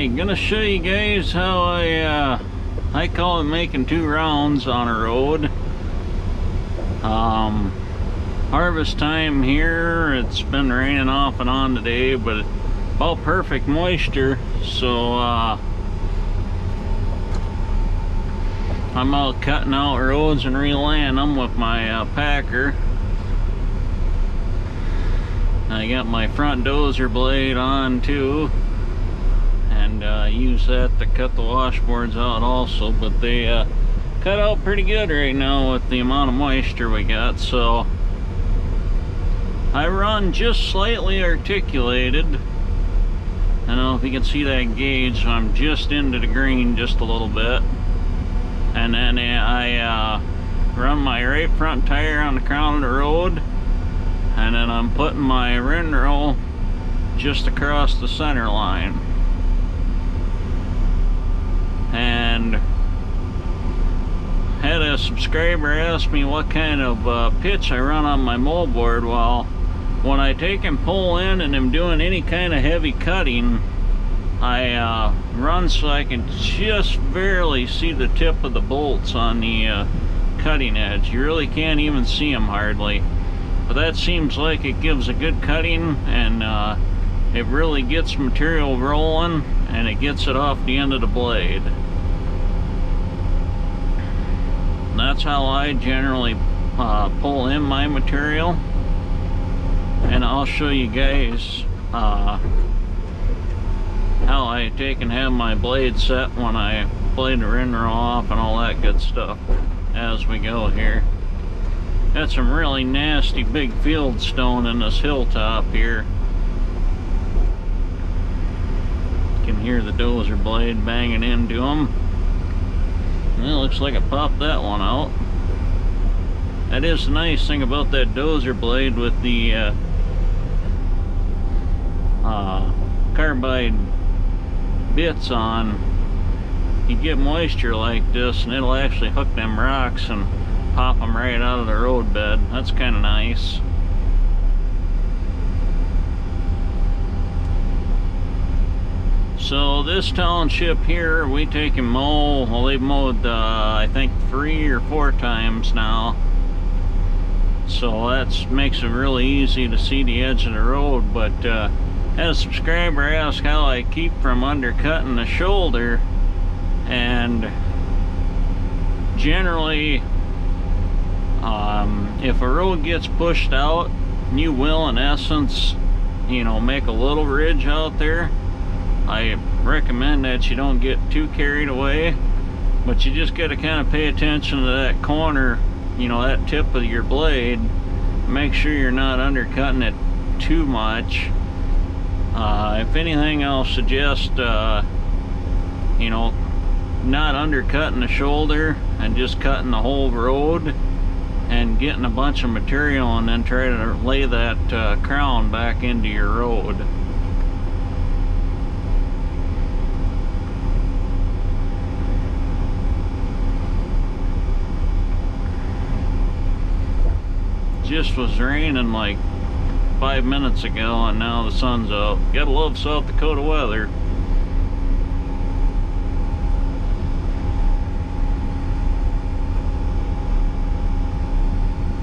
Alright, gonna show you guys how I call it making 2 rounds on a road. Harvest time here, it's been raining off and on today, but about perfect moisture, so I'm out cutting out roads and relaying them with my packer. I got my front dozer blade on too, and use that to cut the washboards out also, but they cut out pretty good right now with the amount of moisture we got. So I run just slightly articulated. I don't know if you can see that gauge, so I'm just into the green just a little bit, and then I run my right front tire on the crown of the road, and then I'm putting my rinroll just across the center line. And had a subscriber ask me what kind of pitch I run on my moldboard. Well, when I take and pull in and I'm doing any kind of heavy cutting, I run so I can just barely see the tip of the bolts on the cutting edge. You really can't even see them hardly. But that seems like it gives a good cutting, and it really gets material rolling, and it gets it off the end of the blade. And that's how I generally pull in my material. And I'll show you guys how I take and have my blade set when I blade the rinroll off and all that good stuff as we go here. Got some really nasty big field stone in this hilltop here. You can hear the dozer blade banging into them. Well, looks like I popped that one out. That is the nice thing about that dozer blade with the carbide bits on. You get moisture like this and it'll actually hook them rocks and pop them right out of the road bed. That's kind of nice. So this township here, we take and mow. Well, they've mowed I think 3 or 4 times now, so that makes it really easy to see the edge of the road. But had a subscriber ask how I keep from undercutting the shoulder, and generally if a road gets pushed out, you will in essence, you know, make a little ridge out there. I recommend that you don't get too carried away, but you just got to kind of pay attention to that corner, you know, that tip of your blade. Make sure you're not undercutting it too much. If anything, I'll suggest you know, not undercutting the shoulder and just cutting the whole road and getting a bunch of material, and then try to lay that crown back into your road. Just was raining like 5 minutes ago, and now the sun's out. Gotta love South Dakota weather.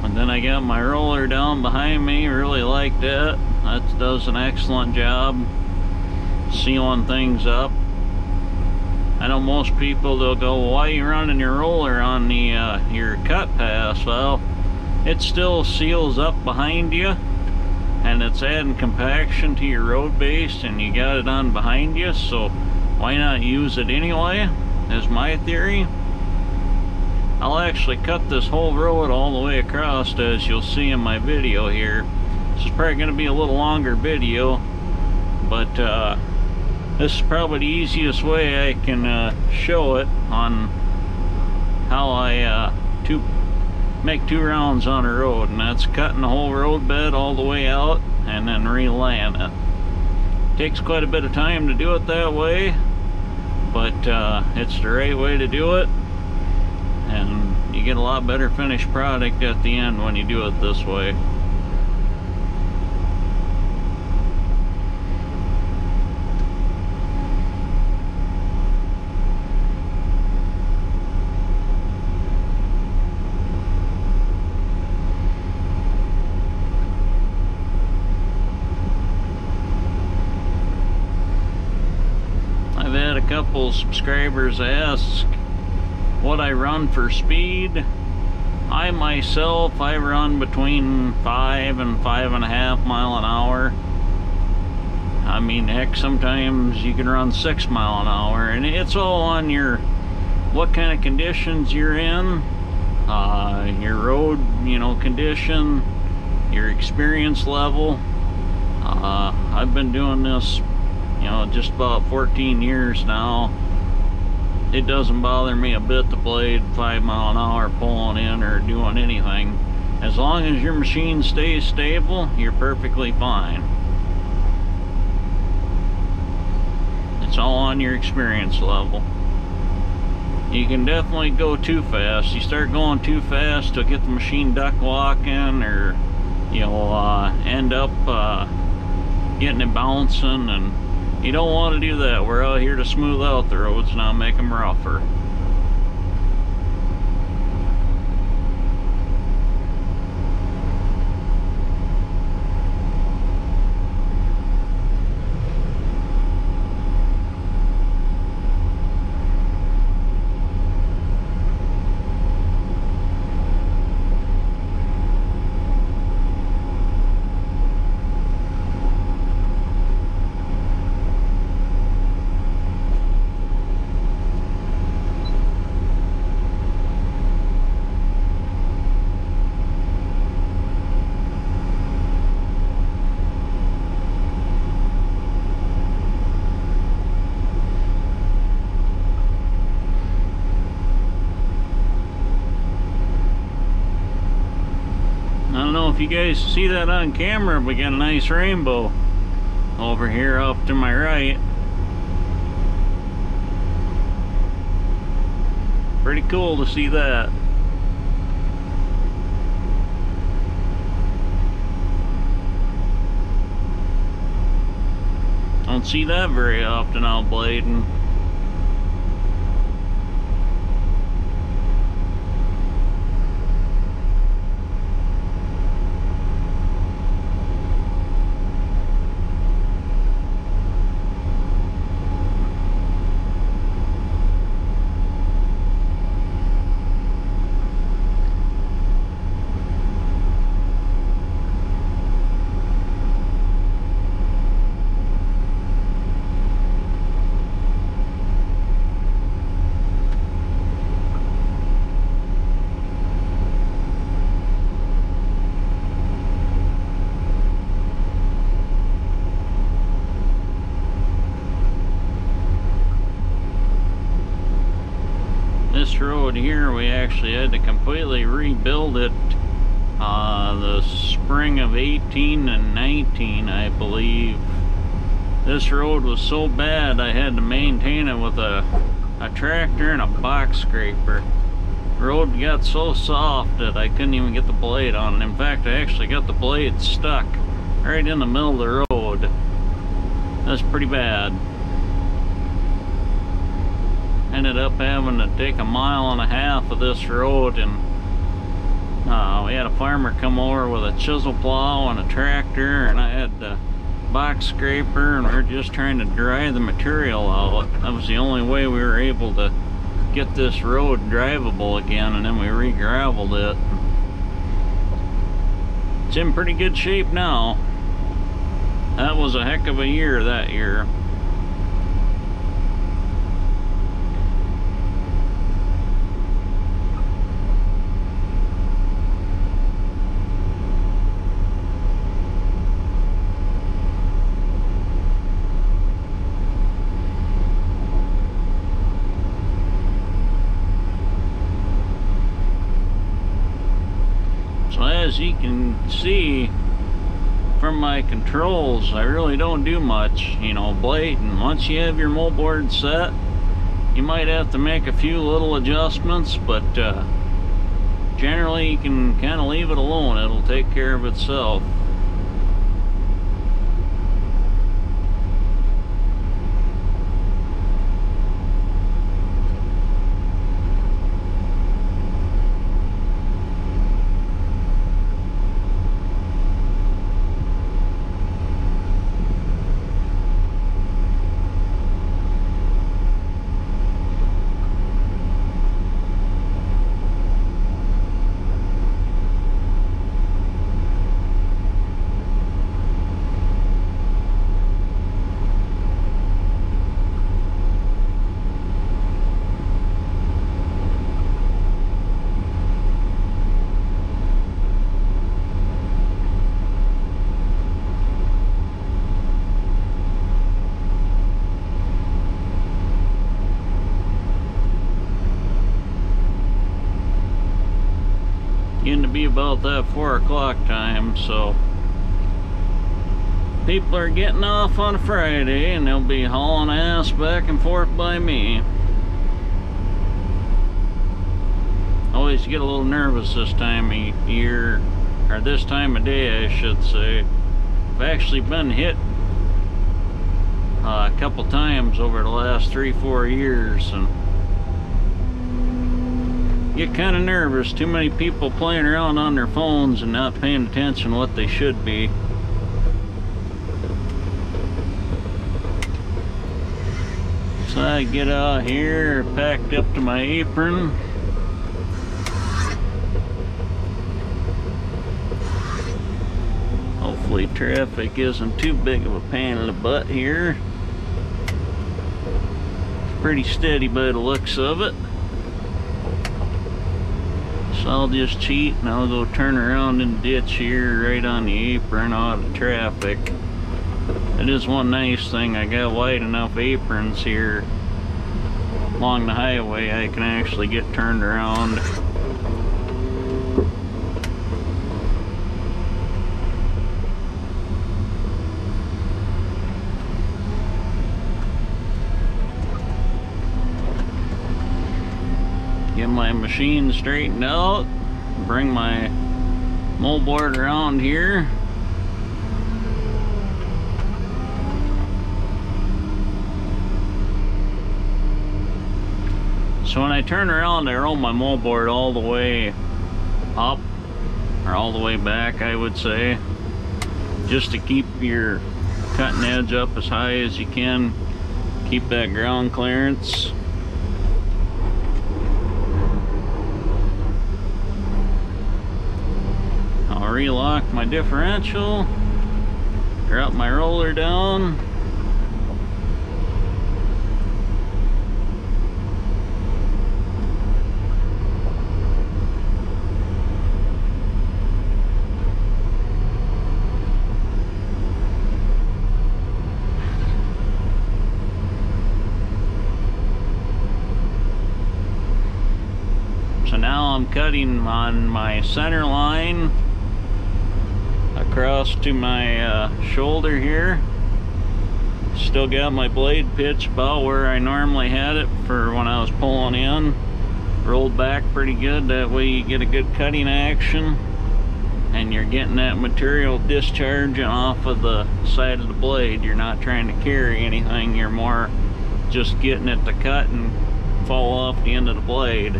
And then I got my roller down behind me. Really like that. That does an excellent job sealing things up. I know most people, they'll go, well, why are you running your roller on the your cut pass? Well, it still seals up behind you, and it's adding compaction to your road base, and you got it on behind you, so why not use it anyway, is my theory. I'll actually cut this whole road all the way across, as you'll see in my video here. This is probably going to be a little longer video, but this is probably the easiest way I can show it on how I make 2 rounds on a road, and that's cutting the whole road bed all the way out and then relaying it. Takes quite a bit of time to do it that way, but it's the right way to do it, and you get a lot better finished product at the end when you do it this way. couple subscribers ask what I run for speed. I myself, I run between 5 and 5.5 mile an hour. I mean, heck, sometimes you can run 6 mile an hour, and it's all on your what kind of conditions you're in, your road, condition, your experience level. I've been doing this, just about 14 years now. It doesn't bother me a bit to blade 5 mile an hour pulling in or doing anything. As long as your machine stays stable, you're perfectly fine. It's all on your experience level. You can definitely go too fast. You start going too fast to get the machine duck walking, or end up getting it bouncing, and you don't want to do that. We're out here to smooth out the roads, not make them rougher. I don't know if you guys see that on camera, we got a nice rainbow over here off to my right. Pretty cool to see that. Don't see that very often out blading. This road here, we actually had to completely rebuild it the spring of 18 and 19, I believe. This road was so bad I had to maintain it with a tractor and a box scraper. The road got so soft that I couldn't even get the blade on it. In fact, I actually got the blade stuck right in the middle of the road. That's pretty bad. Ended up having to take 1.5 miles of this road, and we had a farmer come over with a chisel plow and a tractor, and I had the box scraper, and we were just trying to dry the material out. That was the only way we were able to get this road drivable again, and then we re-graveled it. It's in pretty good shape now. That was a heck of a year that year. So as you can see from my controls, I really don't do much, blading. Once you have your moldboard set, you might have to make a few little adjustments, but generally you can kind of leave it alone. It'll take care of itself. getting to be about that 4 o'clock time, so people are getting off on a Friday and they'll be hauling ass back and forth by me. Always get a little nervous this time of year, or this time of day I should say. I've actually been hit a couple times over the last 3-4 years and get kind of nervous. Too many people playing around on their phones and not paying attention to what they should be. So I get out here, packed up to my apron. Hopefully traffic isn't too big of a pain in the butt here. It's pretty steady by the looks of it. So I'll just cheat and I'll go turn around in the ditch here right on the apron out of traffic. It is one nice thing, I got wide enough aprons here along the highway I can actually get turned around. Get my machine straightened out, bring my moldboard around here. So when I turn around, I roll my moldboard all the way up, or all the way back I would say, just to keep your cutting edge up as high as you can, keep that ground clearance. I'll relock my differential, drop my roller down. So now I'm cutting on my center line across to my shoulder here. Still got my blade pitch about where I normally had it for when I was pulling in. Rolled back pretty good, that way you get a good cutting action and you're getting that material discharging off of the side of the blade. You're not trying to carry anything, you're more just getting it to cut and fall off the end of the blade.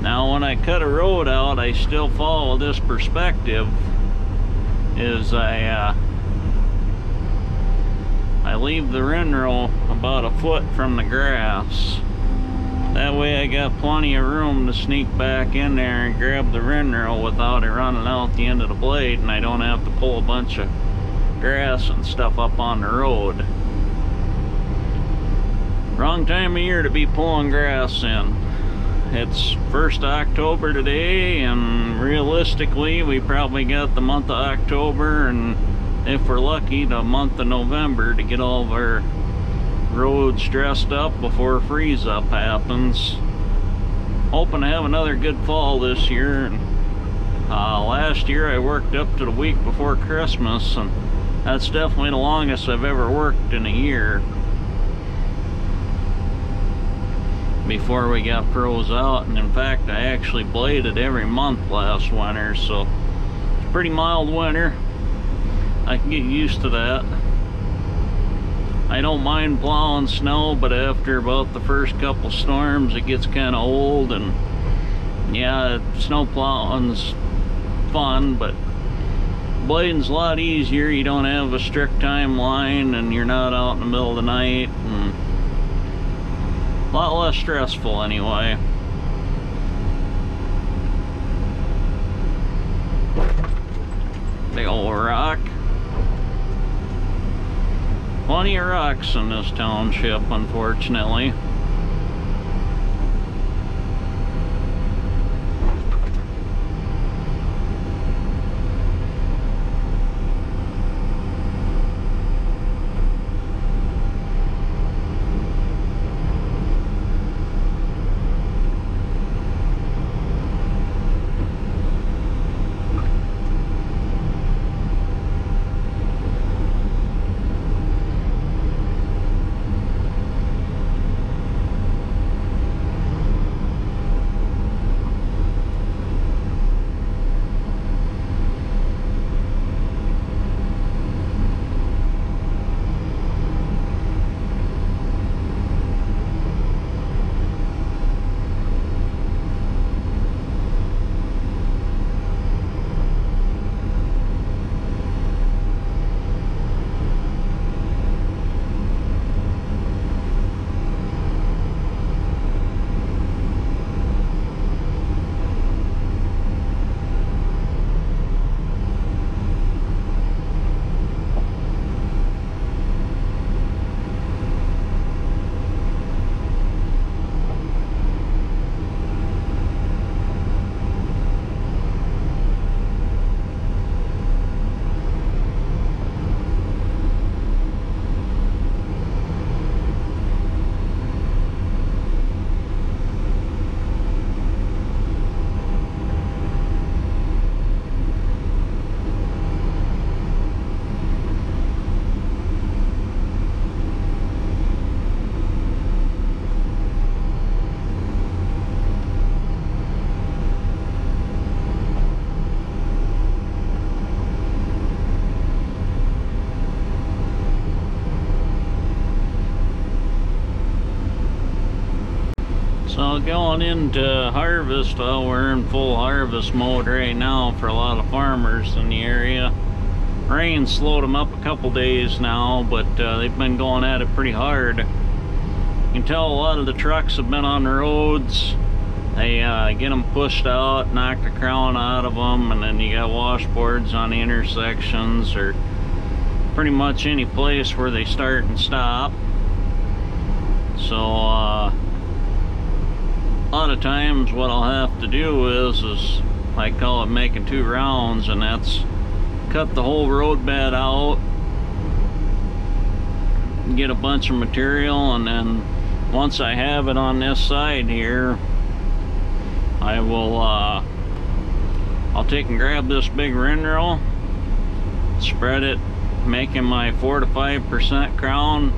Now when I cut a road out, I still follow this perspective, is I leave the windrow about a foot from the grass. That way I got plenty of room to sneak back in there and grab the windrow without it running out the end of the blade, and I don't have to pull a bunch of grass and stuff up on the road. Wrong time of year to be pulling grass in. It's 1st October today, and realistically we probably got the month of October, and if we're lucky the month of November to get all of our roads dressed up before freeze up happens. Hoping to have another good fall this year. Last year I worked up to the week before Christmas, and that's definitely the longest I've ever worked in a year before we got froze out. And in fact I actually bladed every month last winter, so it's a pretty mild winter. I can get used to that. I don't mind plowing snow, but after about the first couple storms it gets kind of old, and yeah, snow plowing's fun, but blading's a lot easier. You don't have a strict timeline and you're not out in the middle of the night, and a lot less stressful anyway. Big old rock. Plenty of rocks in this township, unfortunately. going into harvest. Well, we're in full harvest mode right now for a lot of farmers in the area. Rain slowed them up a couple days now, but they've been going at it pretty hard. You can tell a lot of the trucks have been on the roads. They get them pushed out, knock the crown out of them, and then you got washboards on the intersections or pretty much any place where they start and stop. So a lot of times what I'll have to do is I call it making 2 rounds, and that's cut the whole road bed out, get a bunch of material, and then once I have it on this side here, I will I'll take and grab this big windrow, spread it, making my 4 to 5% crown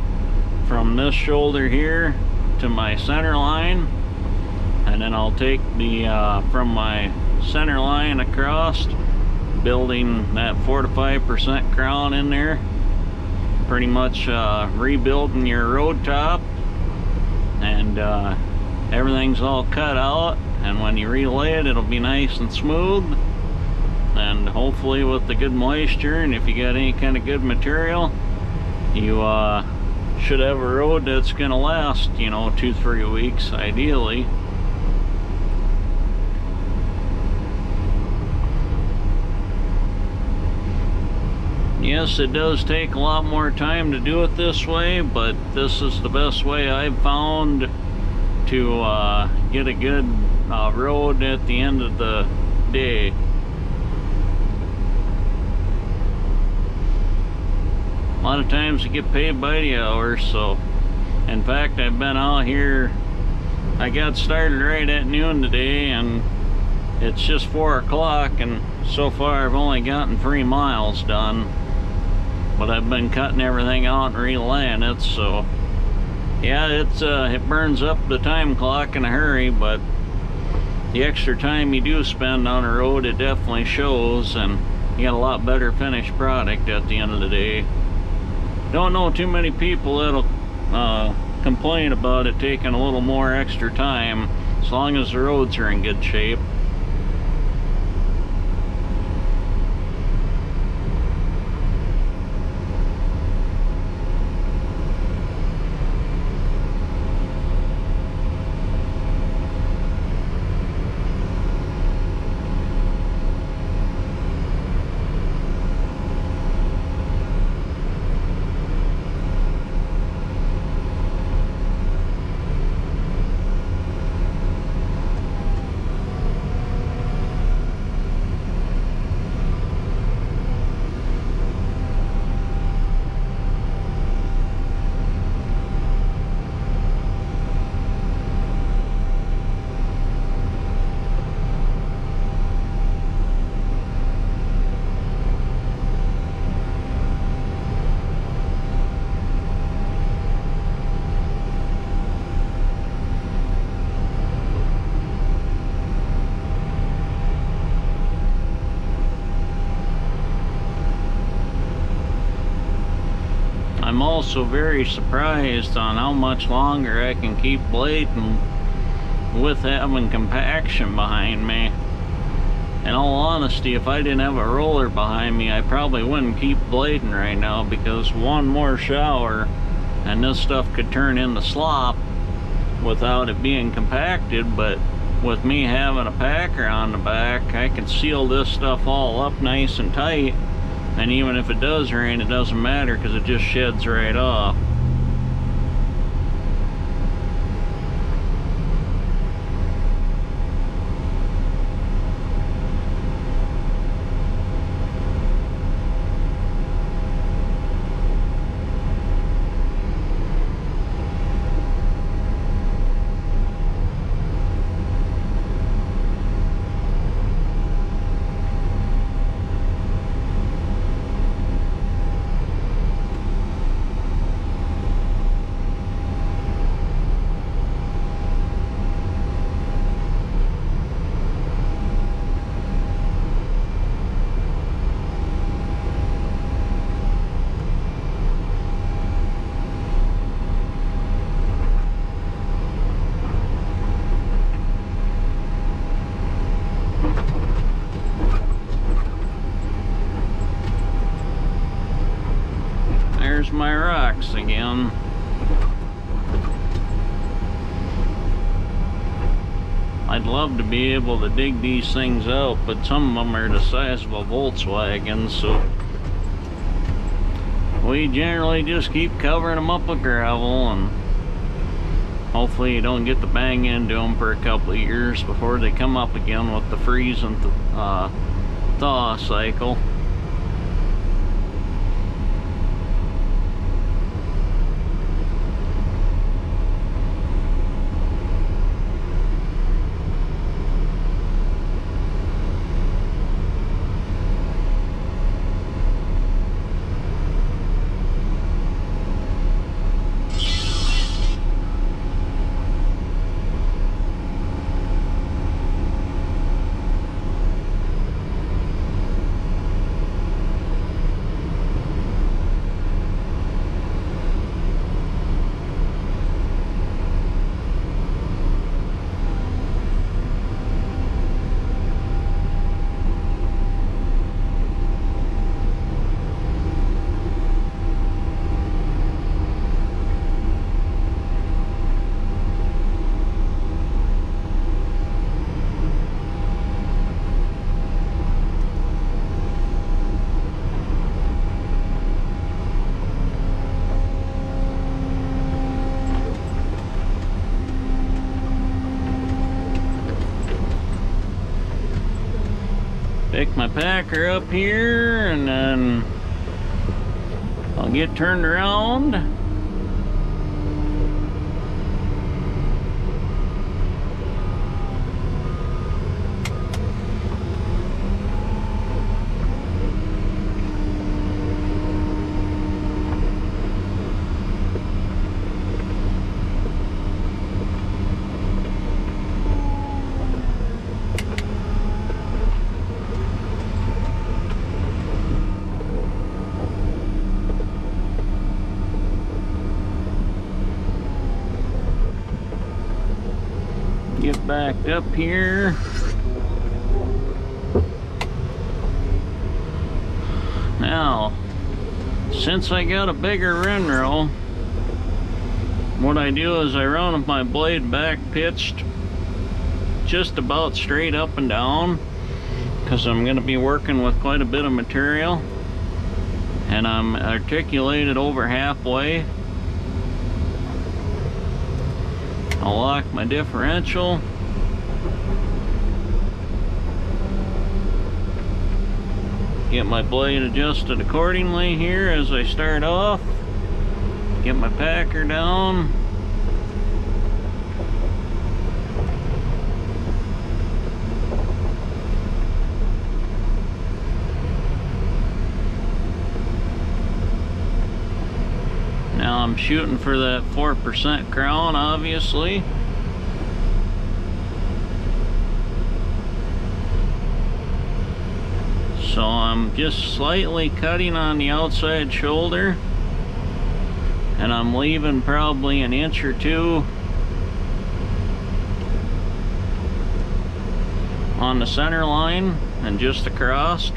from this shoulder here to my center line, and then I'll take the from my center line across, building that 4 to 5% crown in there, pretty much rebuilding your road top, and everything's all cut out, and when you relay it, it'll be nice and smooth, and hopefully with the good moisture, and if you got any kind of good material, you should have a road that's gonna last, you know, 2-3 weeks ideally. Yes, it does take a lot more time to do it this way, but this is the best way I've found to get a good road at the end of the day. A lot of times you get paid by the hour, so in fact I've been out here, I got started right at noon today, and it's just 4 o'clock, and so far I've only gotten 3 miles done, but I've been cutting everything out and relaying it. So yeah, it burns up the time clock in a hurry, but the extra time you do spend on a road, it definitely shows, and you got a lot better finished product at the end of the day. Don't know too many people that'll complain about it taking a little more extra time, as long as the roads are in good shape. I'm also very surprised on how much longer I can keep blading with having compaction behind me. In all honesty, if I didn't have a roller behind me, I probably wouldn't keep blading right now, because one more shower and this stuff could turn into slop without it being compacted. But with me having a packer on the back, I can seal this stuff all up nice and tight, and even if it does rain, it doesn't matter, because it just sheds right off. there's my rocks again. I'd love to be able to dig these things out, but some of them are the size of a Volkswagen, so we generally just keep covering them up with gravel, and hopefully you don't get to bang into them for a couple of years before they come up again with the freeze and thaw cycle. Pick my packer up here, and then I'll get turned around. Get backed up here. Now, since I got a bigger windrow, what I do is I run my blade back pitched just about straight up and down, because I'm going to be working with quite a bit of material, and I'm articulated over halfway. I'll lock my differential. Get my blade adjusted accordingly here as I start off. Get my packer down. Now I'm shooting for that 4% crown, obviously. So I'm just slightly cutting on the outside shoulder, and I'm leaving probably an inch or two on the center line and just across.